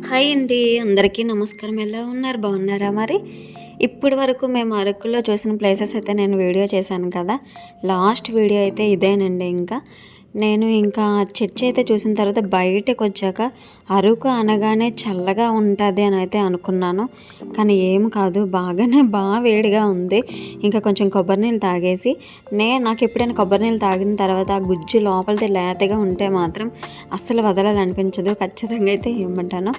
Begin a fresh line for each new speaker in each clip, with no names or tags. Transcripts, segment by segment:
Hi అండి. అందరికీ నమస్కారం. ఎలా ఉన్నారు? బాగున్నారా మరి? ఇప్పటి వరకు మేము అరకులో చూసిన ప్లేసెస్ అయితే నేను వీడియో చేశాను కదా! లాస్ట్ వీడియో అయితే ఇదేనండి ఇంకా. నేను ఇంకా చర్చ్ అయితే చూసిన తర్వాత బయటకొచ్చాక అరకు అనగానే చల్లగా ఉంటది అని అయితే అనుకున్నాను. కానీ ఏం కాదు, బాగానే వేడిగా ఉంది. ఇంకా కొంచెం కొబ్బరి నీళ్ళు తాగేసి నాకు ఎప్పుడైనా కొబ్బరి నీళ్ళు తాగిన తర్వాత ఆ గుజ్జు లోపలిది లేతగా ఉంటే మాత్రం అస్సలు వదలాలనిపించదు. ఖచ్చితంగా అయితే ఇవ్వమంటాను.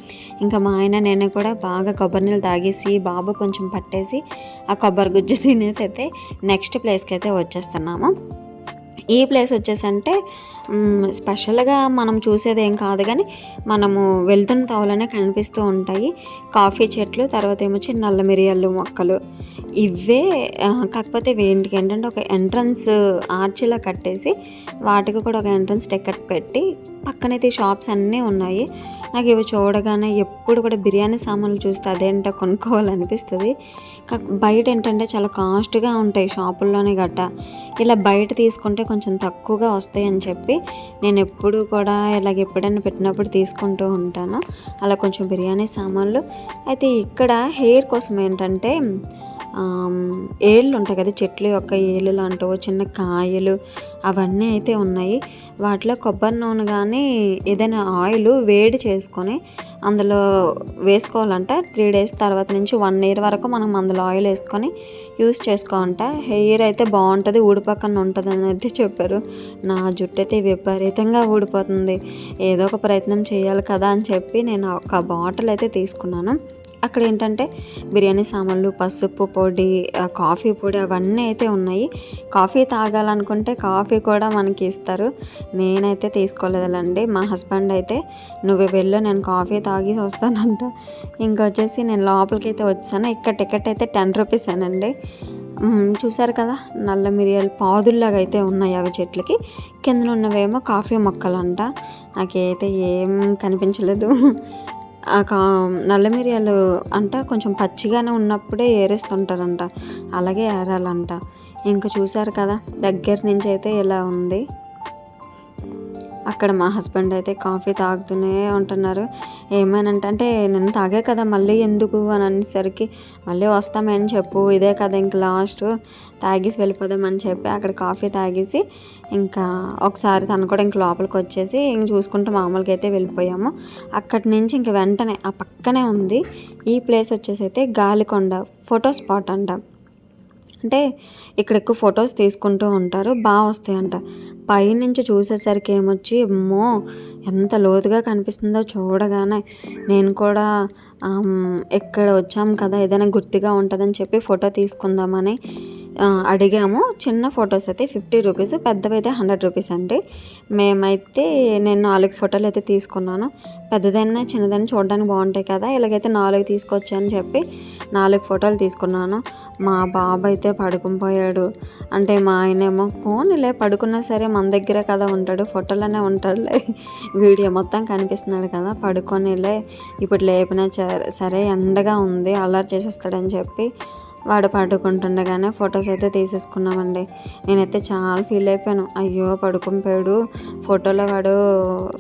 ఇంకా మా ఆయన నేను కూడా బాగా కొబ్బరి నీళ్ళు తాగేసి బాబు కొంచెం పట్టేసి ఆ కొబ్బరి గుజ్జు తినేసి అయితే నెక్స్ట్ ప్లేస్కి అయితే వచ్చేస్తున్నాము. ఈ ప్లేస్ వచ్చేసంటే స్పెషల్గా మనం చూసేది ఏం కాదు, కానీ మనము వెళ్తున్న తోవలోనే కనిపిస్తూ ఉంటాయి కాఫీ చెట్లు. తర్వాత ఏమొచ్చి నల్ల మిరియాలు మొక్కలు ఇవే. కాకపోతే వీటికి ఏంటంటే ఒక ఎంట్రన్స్ ఆర్చిలా కట్టేసి వాటికి కూడా ఒక ఎంట్రన్స్ టికెట్ పెట్టి పక్కనైతే షాప్స్ అన్నీ ఉన్నాయి. నాకు ఇవి చూడగానే ఎప్పుడు కూడా బిర్యానీ సామాన్లు చూస్తే అదేంటో కొనుక్కోవాలనిపిస్తుంది. బయట ఏంటంటే చాలా కాస్ట్గా ఉంటాయి షాపుల్లోనే గట్టా. ఇలా బయట తీసుకుంటే కొంచెం తక్కువగా వస్తాయి అని చెప్పి నేను ఎప్పుడు కూడా ఇలాగ ఎప్పుడైనా పెట్టినప్పుడు తీసుకుంటూ ఉంటాను. అలా కొంచెం బిర్యానీ సామాన్లు అయితే ఇక్కడ హెయిర్ కోసం ఏంటంటే ఏళ్ళు ఉంటాయి కదా, చెట్ల యొక్క ఏళ్ళు లాంటివి చిన్న కాయలు అవన్నీ అయితే ఉన్నాయి. వాటిలో కొబ్బరి నూనె కానీ ఏదైనా ఆయిల్ వేడి చేసుకొని అందులో వేసుకోవాలంట. 3 days తర్వాత నుంచి 1 year వరకు మనం అందులో ఆయిల్ వేసుకొని యూస్ చేసుకోవాలంట. హెయిర్ అయితే బాగుంటుంది, ఊడిపోకుండా ఉంటుంది అని అయితే చెప్పారు. నా జుట్టు అయితే విపరీతంగా ఊడిపోతుంది. ఏదో ఒక ప్రయత్నం చేయాలి కదా అని చెప్పి నేను ఒక బాటిల్ అయితే తీసుకున్నాను. అక్కడ ఏంటంటే బిర్యానీ సామాన్లు, పసుపు పొడి, కాఫీ పొడి అవన్నీ అయితే ఉన్నాయి. కాఫీ తాగాలనుకుంటే కాఫీ కూడా మనకి ఇస్తారు. నేనైతే తీసుకోలేదండి. మా హస్బెండ్ అయితే నువ్వు వెళ్ళు, నేను కాఫీ తాగేసి వస్తానంట. ఇంకొచ్చేసి నేను లోపలికి అయితే వచ్చాను. ఇక్కడ టికెట్ అయితే 10 rupees అనండి. చూసారు కదా, నల్ల మిరియాలు పాదుల్లాగా అయితే ఉన్నాయి అవి చెట్లకి. కింద ఉన్నవేమో కాఫీ మొక్కలంట. నాకైతే ఏం కనిపించలేదు. నల్ల మిరియాలు అంట కొంచెం పచ్చిగానే ఉన్నప్పుడే ఏరేస్తుంటారంట, అలాగే ఏరాలంట. ఇంకా చూసారు కదా, దగ్గర నుంచి అయితే ఇలా ఉంది. అక్కడ మా హస్బెండ్ అయితే కాఫీ తాగుతూనే ఉంటున్నారు. ఏమైనంటే నేను తాగే కదా మళ్ళీ ఎందుకు అని అనేసరికి మళ్ళీ వస్తామని చెప్పు, ఇదే కదా ఇంక లాస్ట్, తాగేసి వెళ్ళిపోదామని చెప్పి అక్కడ కాఫీ తాగేసి ఇంకా ఒకసారి తను కూడా ఇంక లోపలికి వచ్చేసి ఇంక చూసుకుంటూ మామూలుగా అయితే వెళ్ళిపోయాము. అక్కడి నుంచి ఇంక వెంటనే ఆ పక్కనే ఉంది ఈ ప్లేస్ వచ్చేసి అయితే గాలికొండ ఫోటో స్పాట్ అంట. అంటే ఇక్కడ ఎక్కువ ఫొటోస్ తీసుకుంటూ ఉంటారు, బాగా వస్తాయంట. పైనుంచి చూసేసరికి ఏమొచ్చి అమ్మో ఎంత లోతుగా కనిపిస్తుందో చూడగానే నేను కూడా ఎక్కడ వచ్చాము కదా, ఏదైనా గుర్తుగా ఉంటుందని చెప్పి ఫోటో తీసుకుందామని అడిగాము. చిన్న ఫొటోస్ అయితే 50 rupees, పెద్దవి అయితే 100 rupees అండి. నేను 4 ఫోటోలు అయితే తీసుకున్నాను. పెద్దదైనా చిన్నదైనా చూడడానికి బాగుంటాయి కదా, ఇలాగైతే 4 తీసుకొచ్చాను చెప్పి 4 ఫోటోలు తీసుకున్నాను. మా బాబు అయితే పడుకుని పోయాడు. అంటే మా ఆయనేమో పోనీలే పడుకున్నా సరే మన దగ్గరే కదా ఉంటాడు, ఫోటోలోనే ఉంటాడులే, వీడియో మొత్తం కనిపిస్తున్నాడు కదా, పడుకోనిలే ఇప్పుడు లేపినా సరే ఎండగా ఉంది అల్లరి చేసేస్తాడని చెప్పి వాడు పడుకుంటుండగానే ఫొటోస్ అయితే తీసేసుకున్నామండి. నేనైతే చాలా ఫీల్ అయిపోయాను. అయ్యో పడుకుని పోయాడు, ఫోటోలో వాడు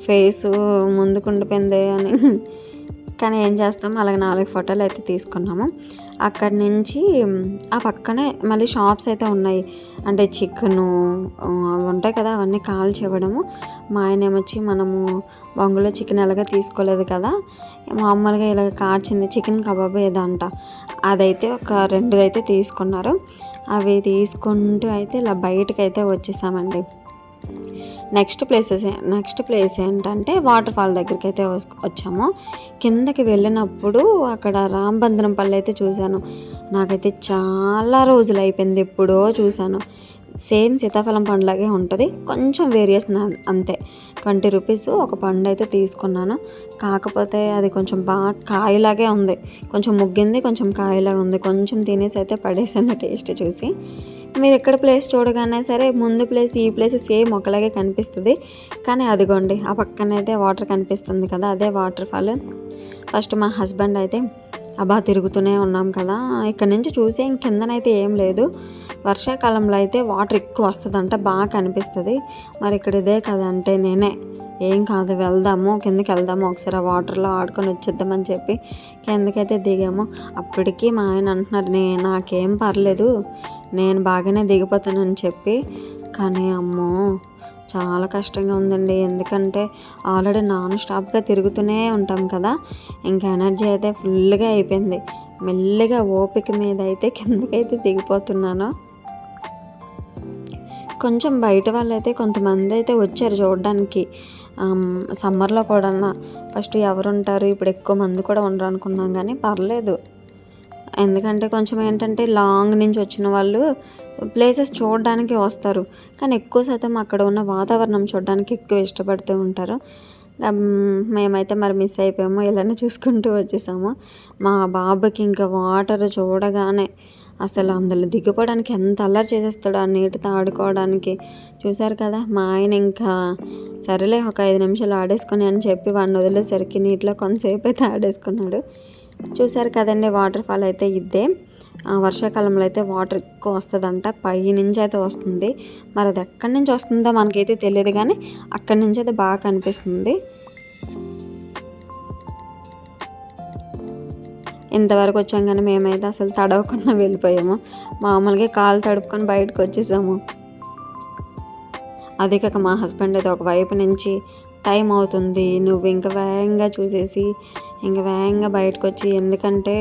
ఫేసు ముందుకుండిపోయింది అని. కానీ ఏం చేస్తాం, అలాగే 4 ఫోటోలు అయితే తీసుకున్నాము. అక్కడి నుంచి ఆ పక్కనే మళ్ళీ షాప్స్ అయితే ఉన్నాయి. అంటే చికెను అవి ఉంటాయి కదా, అవన్నీ కాల్చి ఇవ్వడము. మా ఆయన ఏమొచ్చి మనము బొంగులో చికెన్ ఎలాగ తీసుకోలేదు కదా, మామూలుగా ఇలాగ కాల్చింది చికెన్ కబాబ్ ఏదంట, అదైతే ఒక 2 అయితే తీసుకున్నారు. అవి తీసుకుంటూ అయితే ఇలా బయటకు అయితే వచ్చేసామండి. నెక్స్ట్ ప్లేస్ ఏంటంటే వాటర్ ఫాల్ దగ్గరికి అయితే వచ్చాము. కిందకి వెళ్ళినప్పుడు అక్కడ రాంబంధనం అయితే చూశాను. నాకైతే చాలా రోజులు అయిపోయింది ఎప్పుడో చూశాను. సేమ్ సీతాఫలం పండులాగే ఉంటుంది, కొంచెం వేరియేషన్ అంతే. 20 rupees ఒక పండు అయితే తీసుకున్నాను. కాకపోతే అది కొంచెం బాగా కాయలాగే ఉంది, కొంచెం ముగ్గింది, కొంచెం కాయలాగా ఉంది. కొంచెం తినేసి అయితే పడేసాను టేస్ట్ చూసి. మీరు ఎక్కడ ప్లేస్ చూడగానే సరే ముందు ప్లేస్ ఈ ప్లేస్ సేమ్ ఒకలాగే కనిపిస్తుంది. కానీ అదిగోండి ఆ పక్కన అయితే వాటర్ కనిపిస్తుంది కదా, అదే వాటర్ ఫాల్. ఫస్ట్ మా హస్బెండ్ అయితే అబ్బా తిరుగుతూనే ఉన్నాం కదా. ఇక్కడ నుంచి చూసే కిందనైతే ఏం లేదు. వర్షాకాలంలో అయితే వాటర్ ఎక్కువ వస్తుందంట, బాగా కనిపిస్తుంది. మరి ఇక్కడ ఇదే కదంటే నేనే ఏం కాదు వెళ్దాము, కిందకి వెళ్దాము, ఒకసారి ఆ వాటర్లో ఆడుకొని వచ్చేద్దామని చెప్పి కిందకైతే దిగాము. అప్పటికి మా ఆయన అంటున్నారు నాకేం పర్లేదు, నేను బాగానే దిగిపోతానని చెప్పి. కానీ అమ్మో చాలా కష్టంగా ఉందండి. ఎందుకంటే ఆల్రెడీ నాన్ స్టాప్గా తిరుగుతూనే ఉంటాం కదా, ఇంకా ఎనర్జీ అయితే ఫుల్గా అయిపోయింది. మెల్లిగా ఓపిక మీద అయితే కిందకైతే దిగిపోతున్నాను. కొంచెం బయట వాళ్ళైతే కొంతమంది అయితే వచ్చారు చూడడానికి. సమ్మర్లో కూడా ఫస్ట్ ఎవరు ఉంటారు, ఇప్పుడు ఎక్కువ మంది కూడా ఉండరు అనుకున్నాం, కానీ పర్లేదు. ఎందుకంటే కొంచెం ఏంటంటే లాంగ్ నుంచి వచ్చిన వాళ్ళు ప్లేసెస్ చూడడానికి వస్తారు, కానీ ఎక్కువ శాతం అక్కడ ఉన్న వాతావరణం చూడడానికి ఎక్కువ ఇష్టపడుతూ ఉంటారు. మేమైతే మరి మిస్ అయిపోయాము, ఇలానే చూసుకుంటూ వచ్చేసాము. మా బాబుకి ఇంకా వాటర్ చూడగానే అసలు అందులో దిగిపోవడానికి ఎంత అల్లరి చేసేస్తాడో, ఆ నీటితో ఆడుకోవడానికి. చూశారు కదా, మా ఆయన ఇంకా సరేలే ఒక 5 నిమిషాలు ఆడేసుకొని అని చెప్పి వాడిని వదిలేసరికి నీటిలో కొంతసేపు అయితే ఆడేసుకున్నాడు. చూశారు కదండి, వాటర్ ఫాల్ అయితే ఇద్దే. వర్షాకాలంలో అయితే వాటర్ ఎక్కువ వస్తుందంట, పై నుంచి అయితే వస్తుంది. మరి అది ఎక్కడి నుంచి వస్తుందో మనకైతే తెలియదు, కానీ అక్కడి నుంచి అయితే బాగా కనిపిస్తుంది. ఇంతవరకు వచ్చాం కానీ మేమైతే అసలు తడవకుండా వెళ్ళిపోయాము. మామూలుగా కాలు తడుపుకొని బయటకు వచ్చేసాము. అదే కాక మా హస్బెండ్ అయితే ఒకవైపు నుంచి టైం అవుతుంది, నువ్వు ఇంకా వేగంగా చూసేసి ఇంకా వేగంగా బయటకు వచ్చి, ఎందుకంటే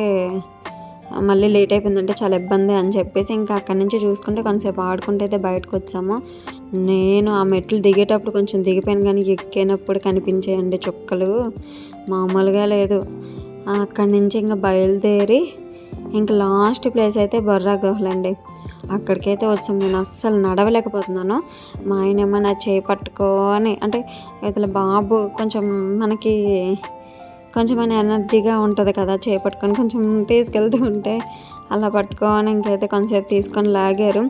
మళ్ళీ లేట్ అయిపోయిందంటే చాలా ఇబ్బంది అని చెప్పేసి ఇంకా అక్కడి నుంచి చూసుకుంటే కొంతసేపు ఆడుకుంటే అయితే బయటకు వచ్చాము. నేను ఆ మెట్లు దిగేటప్పుడు కొంచెం దిగిపోయాను, కానీ ఎక్కేటప్పుడు కనిపించాయండి చుక్కలు, మామూలుగా లేదు. అక్కడి నుంచి ఇంకా బయలుదేరి ఇంకా లాస్ట్ ప్లేస్ అయితే బొర్రా గుహలండి. అక్కడికైతే వచ్చాం. నేను అస్సలు నడవలేకపోతున్నాను. మా ఆయన ఏమో నా చేయి పట్టుకొని, అంటే ఇతల బాబు కొంచెం మనకి కొంచెమైనా ఎనర్జీగా ఉంటుంది కదా, చేయి పట్టుకొని కొంచెం తీసుకెళ్తూ ఉంటే అలా పట్టుకొని ఇంకైతే కొంచెంసేపు తీసుకొని లాగారు.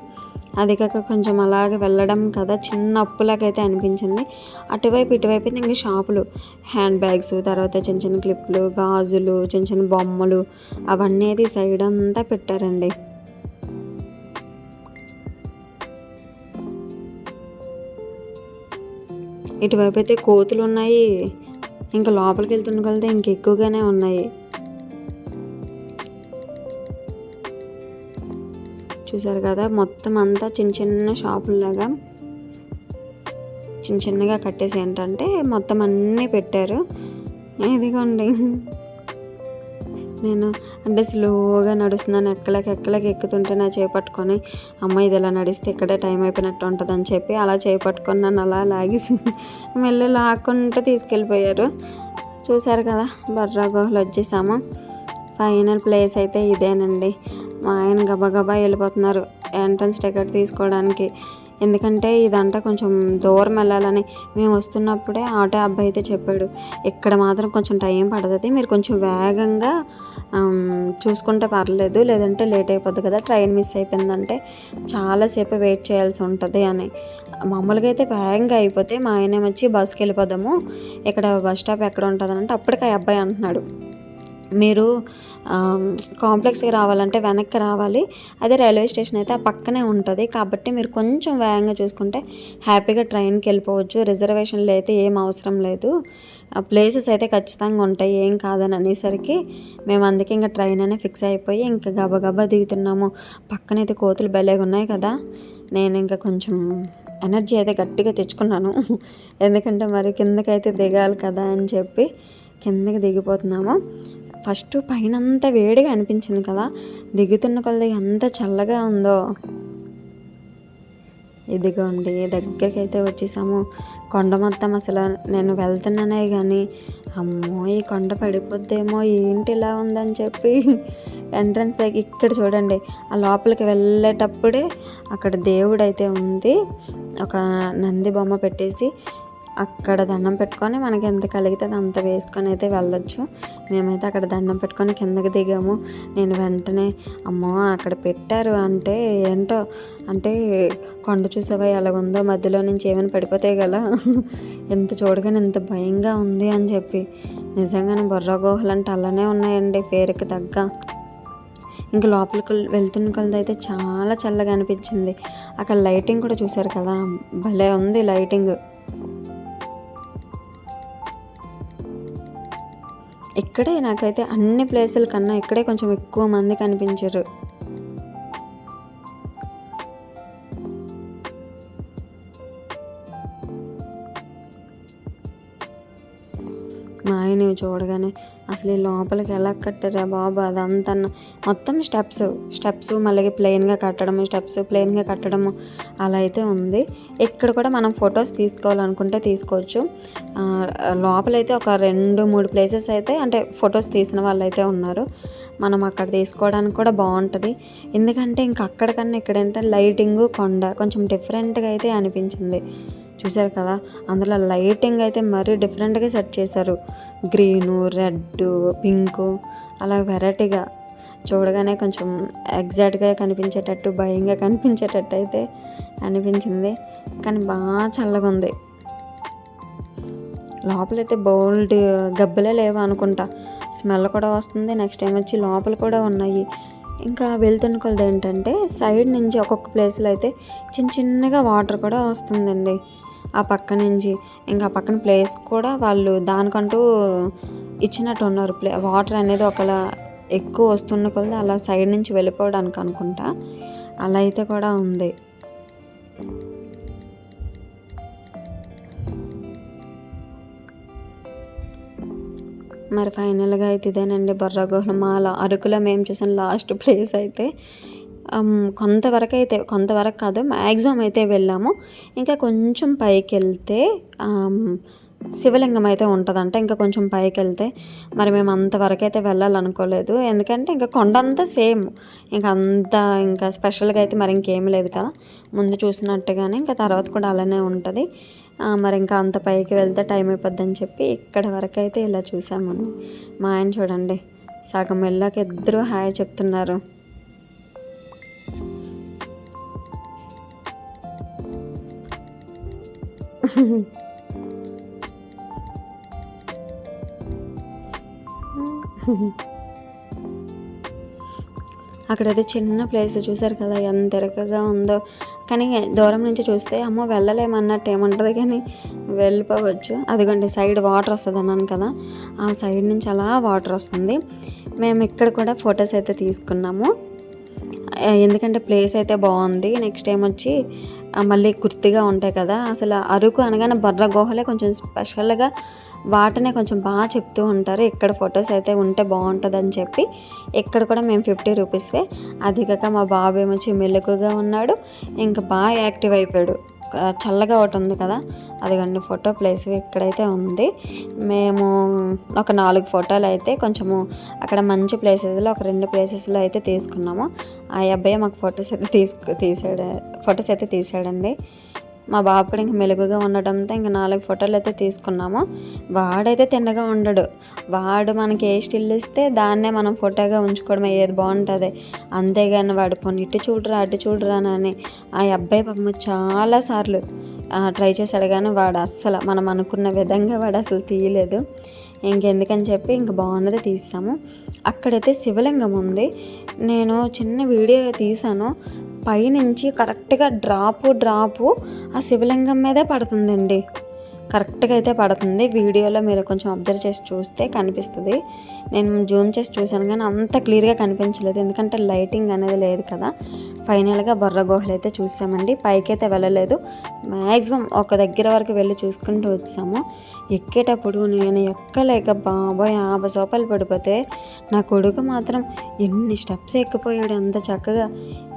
అది కాక కొంచెం అలాగే వెళ్ళడం కదా, చిన్న అప్పులాగైతే అనిపించింది. అటువైపు ఇటువైపు ఇంక షాపులు, హ్యాండ్ బ్యాగ్స్, తర్వాత చిన్న చిన్న క్లిప్లు, గాజులు, చిన్న చిన్న బొమ్మలు, అవన్నీ అయితే సైడ్ అంతా పెట్టారండి. ఇటువైపు అయితే కోతులు ఉన్నాయి, ఇంకా లోపలికి వెళ్తున్న కొలితే ఇంక ఎక్కువగానే ఉన్నాయి. చూసారు కదా, మొత్తం అంతా చిన్న చిన్న షాపుల్లాగా చిన్న చిన్నగా కట్టేసి ఏంటంటే మొత్తం అన్నీ పెట్టారు. ఇదిగోండి, నేను అంటే స్లోగా నడుస్తున్నాను, ఎక్కలకి ఎక్కుతుంటే నా చేపట్టుకొని, అమ్మ ఇది ఇలా నడిస్తే ఇక్కడే టైం అయిపోయినట్టు ఉంటుంది అని చెప్పి అలా చేపట్టుకొని నన్ను అలా లాగేసి మెల్లి లాక్కుంటూ తీసుకెళ్ళిపోయారు. చూసారు కదా, బొర్రా గుహలు వచ్చేసాము. ఫైనల్ ప్లేస్ అయితే ఇదేనండి. మా ఆయన గబగబా వెళ్ళిపోతున్నారు ఎంట్రన్స్ టికెట్ తీసుకోవడానికి. ఎందుకంటే ఇదంతా కొంచెం దూరం వెళ్ళాలని. మేము వస్తున్నప్పుడే ఆటో అబ్బాయి అయితే చెప్పాడు, ఇక్కడ మాత్రం కొంచెం టైం పడుతుంది, మీరు కొంచెం వేగంగా చూసుకుంటే పర్లేదు, లేదంటే లేట్ అయిపోద్ది కదా, ట్రైన్ మిస్ అయిపోయిందంటే చాలాసేపు వెయిట్ చేయాల్సి ఉంటుంది అని. మామూలుగా అయితే వేగంగా అయిపోతే మా ఆయన వచ్చి బస్కి వెళ్ళిపోదాము, ఇక్కడ బస్ స్టాప్ ఎక్కడ ఉంటుంది అంటే అప్పటికి ఆ అబ్బాయి అంటున్నాడు, మీరు కాంప్లెక్స్కి రావాలంటే వెనక్కి రావాలి, అదే రైల్వే స్టేషన్ అయితే ఆ పక్కనే ఉంటుంది, కాబట్టి మీరు కొంచెం వేగంగా చూసుకుంటే హ్యాపీగా ట్రైన్కి వెళ్ళిపోవచ్చు, రిజర్వేషన్లు అయితే ఏం అవసరం లేదు, ప్లేసెస్ అయితే ఖచ్చితంగా ఉంటాయి, ఏం కాదని అనేసరికి మేము అందుకే ఇంకా ట్రైన్ అనే ఫిక్స్ అయిపోయి ఇంకా గబగబా దిగుతున్నాము. పక్కనైతే కోతులు భలేగా ఉన్నాయి కదా. నేను ఇంకా కొంచెం ఎనర్జీ అయితే గట్టిగా తెచ్చుకున్నాను, ఎందుకంటే మరి కిందకైతే దిగాలి కదా అని చెప్పి కిందకి దిగిపోతున్నాము. ఫస్ట్ పైన అంతా వేడిగా అనిపించింది కదా, దిగుతున్న కొలది ఎంత చల్లగా ఉందో. ఇదిగోండి, దగ్గరికి అయితే వచ్చేసాము. కొండ మొత్తం అసలు నేను వెళ్తున్నానే కానీ అమ్మో ఈ కొండ పడిపోద్దేమో, ఏంటి ఇలా ఉందని చెప్పి ఎంట్రన్స్ దగ్గర ఇక్కడ చూడండి, ఆ లోపలికి వెళ్ళేటప్పుడే అక్కడ దేవుడు అయితే ఉంది, ఒక నంది బొమ్మ పెట్టేసి అక్కడ దండం పెట్టుకొని మనకి ఎంత కలిగితే అంత వేసుకొని అయితే వెళ్ళొచ్చు. మేమైతే అక్కడ దండం పెట్టుకొని కిందకి దిగాము. నేను వెంటనే అమ్మో అక్కడ పెట్టారు అంటే ఏంటో అంటే కొండ చూసావా ఎలాగుందో, మధ్యలో నుంచి ఏమైనా పడిపోతే గల ఎంత చూడగానే ఎంత భయంగా ఉంది అని చెప్పి. నిజంగానే బొర్రా గుహలు అంటే అలానే ఉన్నాయండి పేరుకి తగ్గ. ఇంకా లోపలికి వెళ్తున్న కొలది అయితే చాలా చల్లగా అనిపించింది. అక్కడ లైటింగ్ కూడా చూసారు కదా, భలే ఉంది లైటింగ్. ఇక్కడే నాకైతే అన్ని ప్లేసుల కన్నా ఇక్కడే కొంచెం ఎక్కువ మంది కనిపించారు. మా ఆయన చూడగానే అసలు ఈ లోపలికి ఎలా కట్టారా బాబు అదంతా మొత్తం స్టెప్స్ మళ్ళీ ప్లెయిన్గా కట్టడము అలా అయితే ఉంది. ఇక్కడ కూడా మనం ఫొటోస్ తీసుకోవాలనుకుంటే తీసుకోవచ్చు. లోపలైతే ఒక 2-3 ప్లేసెస్ అయితే అంటే ఫొటోస్ తీసిన వాళ్ళు అయితే ఉన్నారు. మనం అక్కడ తీసుకోవడానికి కూడా బాగుంటుంది. ఎందుకంటే ఇంకా అక్కడికన్నా ఇక్కడ ఏంటంటే లైటింగ్ కొండ కొంచెం డిఫరెంట్గా అయితే అనిపించింది. చూసారు కదా, అందులో లైటింగ్ అయితే మరీ డిఫరెంట్గా సెట్ చేశారు. గ్రీను, రెడ్, పింకు అలా వెరైటీగా చూడగానే కొంచెం ఎగ్జాక్ట్గా కనిపించేటట్టు, భయంగా కనిపించేటట్టు అయితే అనిపించింది. కానీ బాగా చల్లగా ఉంది. లోపలైతే బోల్డ్ గబ్బలే లేవు అనుకుంటా, స్మెల్ కూడా వస్తుంది. నెక్స్ట్ టైం వచ్చి లోపల కూడా ఉన్నాయి. ఇంకా వెళ్తున్న కొలది ఏంటంటే సైడ్ నుంచి ఒక్కొక్క ప్లేస్లో అయితే చిన్నగా వాటర్ కూడా వస్తుందండి ఆ పక్క నుంచి. ఇంకా పక్కన ప్లేస్ కూడా వాళ్ళు దానికంటూ ఇచ్చినట్టు ఉన్నారు. వాటర్ అనేది ఒకలా ఎక్కువ వస్తున్న కొలది అలా సైడ్ నుంచి వెళ్ళిపోవడానికి అనుకుంటా, అలా అయితే కూడా ఉంది. మరి ఫైనల్గా అయితే ఇదేనండి బొర్రా గుహలు. మా అరకులో మేము చూసిన లాస్ట్ ప్లేస్ అయితే కొంతవరకు కాదు, మ్యాక్సిమం అయితే వెళ్ళాము. ఇంకా కొంచెం పైకి వెళ్తే శివలింగం అయితే ఉంటుందంట. ఇంకా కొంచెం పైకి వెళ్తే మరి మేము అంతవరకు అయితే వెళ్ళాలనుకోలేదు. ఎందుకంటే ఇంకా కొండ అంతా సేమ్, ఇంకా స్పెషల్గా అయితే మరి ఇంకేమీ లేదు కదా, ముందు చూసినట్టుగానే ఇంకా తర్వాత కూడా అలానే ఉంటుంది. మరి ఇంకా అంత పైకి వెళ్తే టైం అయిపోద్దని చెప్పి ఇక్కడ వరకు అయితే ఇలా చూసామండి. మా ఆయన చూడండి సగం వెళ్ళాక ఇద్దరు హాయ్ చెప్తున్నారు. అక్కడైతే చిన్న ప్లేస్ చూసారు కదా ఎంత ఇరకగా ఉందో. కానీ దూరం నుంచి చూస్తే అమ్మో వెళ్ళలేమన్నట్టు ఏముంటుంది, కానీ వెళ్ళిపోవచ్చు. అదిగోండి సైడ్ వాటర్ వస్తుంది అన్నాను కదా, ఆ సైడ్ నుంచి అలా వాటర్ వస్తుంది. మేము ఇక్కడ కూడా ఫొటోస్ అయితే తీసుకున్నాము, ఎందుకంటే ప్లేస్ అయితే బాగుంది. నెక్స్ట్ టైం వచ్చి మళ్ళీ గుర్తుగా ఉంటాయి కదా. అసలు అరకు అనగానే బొర్రా గుహలే కొంచెం స్పెషల్గా, వాటినే కొంచెం బాగా చెప్తూ ఉంటారు. ఇక్కడ ఫొటోస్ అయితే ఉంటే బాగుంటుంది అని చెప్పి ఇక్కడ కూడా మేము 50 రూపీస్వే. అది కాక మా బాబు ఏమొచ్చి మెలకుగా ఉన్నాడు, ఇంకా బాగా యాక్టివ్ అయిపోయాడు. చల్లగా ఒకటి ఉంది కదా, అదిగండి ఫోటో ప్లేస్ ఇక్కడైతే ఉంది. మేము ఒక 4 ఫోటోలు అయితే కొంచెము అక్కడ మంచి ప్లేసెస్లో ఒక 2 ప్లేసెస్లో అయితే తీసుకున్నాము. ఆ అబ్బాయి మాకు ఫొటోస్ అయితే తీసాడండి. మా బాబు కూడా ఇంకా మెలుగుగా ఉండటంతో ఇంకా 4 ఫోటోలు అయితే తీసుకున్నాము. వాడైతే తిన్నగా ఉండడు, వాడు మనకి ఏ స్టిల్ ఇస్తే దాన్నే మనం ఫోటోగా ఉంచుకోవడం ఏది బాగుంటుంది. అంతేగాని వాడు పోనీ ఇటు చూడరా అని ఆ అబ్బాయి పాపం చాలాసార్లు ట్రై చేశాడు, కానీ వాడు అస్సలు మనం అనుకున్న విధంగా వాడు అసలు తీయలేదు. ఇంకెందుకని చెప్పి ఇంక బాగున్నది తీసాము. అక్కడైతే శివలింగం ఉంది. నేను చిన్న వీడియో తీసాను, పైనుంచి కరెక్ట్గా డ్రాపు ఆ శివలింగం మీదే పడుతుందండి. కరెక్ట్గా అయితే పడుతుంది. వీడియోలో మీరు కొంచెం అబ్జర్వ్ చేసి చూస్తే కనిపిస్తుంది. నేను జూమ్ చేసి చూసాను కానీ అంత క్లియర్గా కనిపించలేదు, ఎందుకంటే లైటింగ్ అనేది లేదు కదా. ఫైనల్గా బొర్రా గుహలు అయితే చూసామండి. పైకి అయితే వెళ్ళలేదు, మ్యాక్సిమం ఒక దగ్గర వరకు వెళ్ళి చూసుకుంటూ వచ్చాము. ఎక్కేటప్పుడు నేను ఎక్కలేక బాబాయ్ 50 రూపాయలు పడిపోతే, నా కొడుకు మాత్రం ఎన్ని స్టెప్స్ ఎక్కిపోయాడు అంత చక్కగా.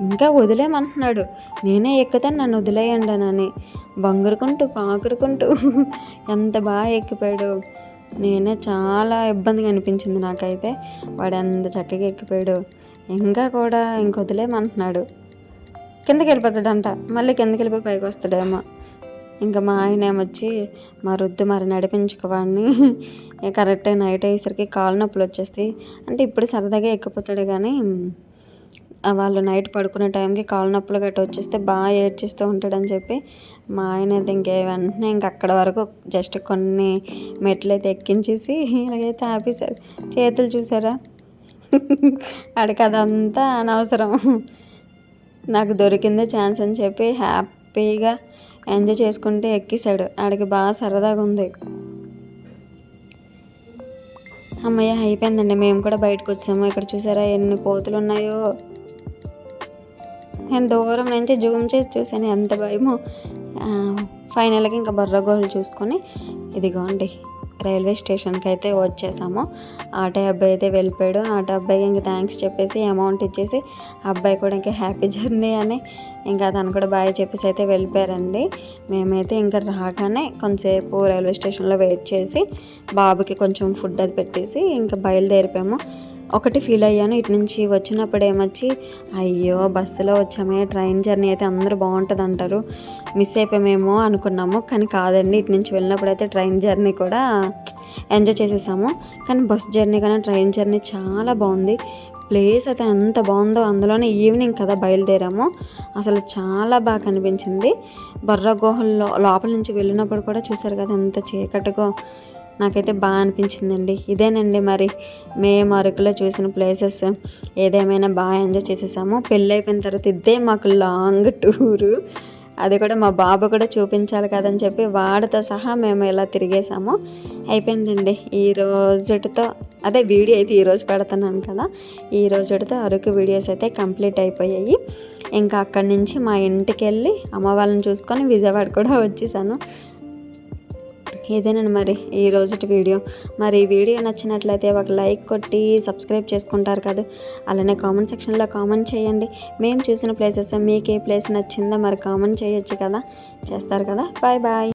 ఇంకా వదిలేయమంటున్నాడు, నేనే ఎక్కుతాను నన్ను వదిలేయండి అని పాకురుకుంటూ ఎంత బాగా ఎక్కిపోయాడు. నేనే చాలా ఇబ్బందిగా అనిపించింది నాకైతే, వాడు ఎంత చక్కగా ఎక్కిపోయాడు. ఇంకా కూడా వదిలేయమంటున్నాడు. కిందకి వెళ్ళిపోతాడంట, మళ్ళీ కిందకి వెళ్ళిపోయి పైకి వస్తాడేమో. ఇంకా మా ఆయన ఏమొచ్చి మరి నడిపించుకోవాడిని కరెక్ట్ నైట్ అయ్యేసరికి కాళ్ళ నొప్పులు వచ్చేస్తాయి. అంటే ఇప్పుడు సరదాగా ఎక్కిపోతాడు కానీ వాళ్ళు నైట్ పడుకునే టైంకి కాళ్ళ నొప్పులు గట్ట వచ్చేస్తే బాగా ఏడ్చేస్తూ ఉంటాడని చెప్పి మా ఆయన అయితే వెంటనే అక్కడ వరకు జస్ట్ కొన్ని మెట్లు అయితే ఎక్కించేసి ఇలాగైతే ఆపేశారు. చేతులు చూసారా ఆడికి అదంతా అనవసరం. నాకు దొరికిందే ఛాన్స్ అని చెప్పి హ్యాపీగా ఎంజాయ్ చేసుకుంటే ఎక్కేశాడు. ఆడికి బాగా సరదాగా ఉంది. అమ్మయ్య అయిపోయిందండి. మేము కూడా బయటకు వచ్చాము. ఇక్కడ చూసారా ఎన్ని కోతులు ఉన్నాయో. నేను దూరం నుంచి జూమ్ చేసి చూసాను, ఎంత భయమో. ఫైనల్గా ఇంకా బొర్రగోళ్ళు చూసుకొని ఇదిగోండి రైల్వే స్టేషన్కి అయితే వచ్చేసాము. ఆటో అబ్బాయి అయితే వెళ్ళిపోయాడు. ఆటో అబ్బాయికి ఇంకా థ్యాంక్స్ చెప్పేసి అమౌంట్ ఇచ్చేసి అబ్బాయి కూడా ఇంకా హ్యాపీ జర్నీ అని ఇంకా తను కూడా బాయ్ చెప్పేసి అయితే వెళ్ళిపోయారండి. మేమైతే ఇంకా రాగానే కొంతసేపు రైల్వే స్టేషన్లో వెయిట్ చేసి బాబుకి కొంచెం ఫుడ్ అది పెట్టేసి ఇంకా బయలుదేరిపోయాము. ఒకటి ఫీల్ అయ్యాను, ఇటు నుంచి వచ్చినప్పుడు ఏమొచ్చి అయ్యో బస్సులో వచ్చామే, ట్రైన్ జర్నీ అయితే అందరూ బాగుంటుంది అంటారు, మిస్ అయిపోయామేమో అనుకున్నాము. కానీ కాదండి, ఇటు నుంచి వెళ్ళినప్పుడు అయితే ట్రైన్ జర్నీ కూడా ఎంజాయ్ చేసేసాము. కానీ బస్ జర్నీ కన్నా ట్రైన్ జర్నీ చాలా బాగుంది. ప్లేస్ అయితే ఎంత బాగుందో, అందులోనే ఈవినింగ్ కదా బయలుదేరాము, అసలు చాలా బాగా కనిపించింది. బొర్రా గుహల్లో లోపల నుంచి వెళ్ళినప్పుడు కూడా చూసారు కదా ఎంత చీకటిగా, నాకైతే బాగా అనిపించిందండి. ఇదేనండి మరి మేము అరకులో చూసిన ప్లేసెస్. ఏదేమైనా బాగా ఎంజాయ్ చేసేసాము. పెళ్ళి అయిపోయిన తర్వాత ఇదే మాకు లాంగ్ టూరు. అది కూడా మా బాబు కూడా చూపించాలి కదని చెప్పి వాడితో సహా మేము ఇలా తిరిగేసాము. అయిపోయిందండి ఈ రోజుతో. అదే వీడియో అయితే ఈరోజు పెడుతున్నాను కదా, ఈ రోజుతో అరకు వీడియోస్ అయితే కంప్లీట్ అయిపోయాయి. ఇంకా అక్కడి నుంచి మా ఇంటికి వెళ్ళి అమ్మ వాళ్ళని చూసుకొని విజయవాడ కూడా వచ్చేసాను. ఇదేనండి మరి ఈ రోజుటి వీడియో. మరి ఈ వీడియో నచ్చినట్లయితే ఒక లైక్ కొట్టి సబ్స్క్రైబ్ చేసుకుంటారు కదా, అలానే కామెంట్ సెక్షన్లో కామెంట్ చేయండి. మేము చూసిన ప్లేసెస్ మీకు ఏ ప్లేస్ నచ్చిందో మరి కామెంట్ చేయొచ్చు కదా, చేస్తారు కదా. Bye bye.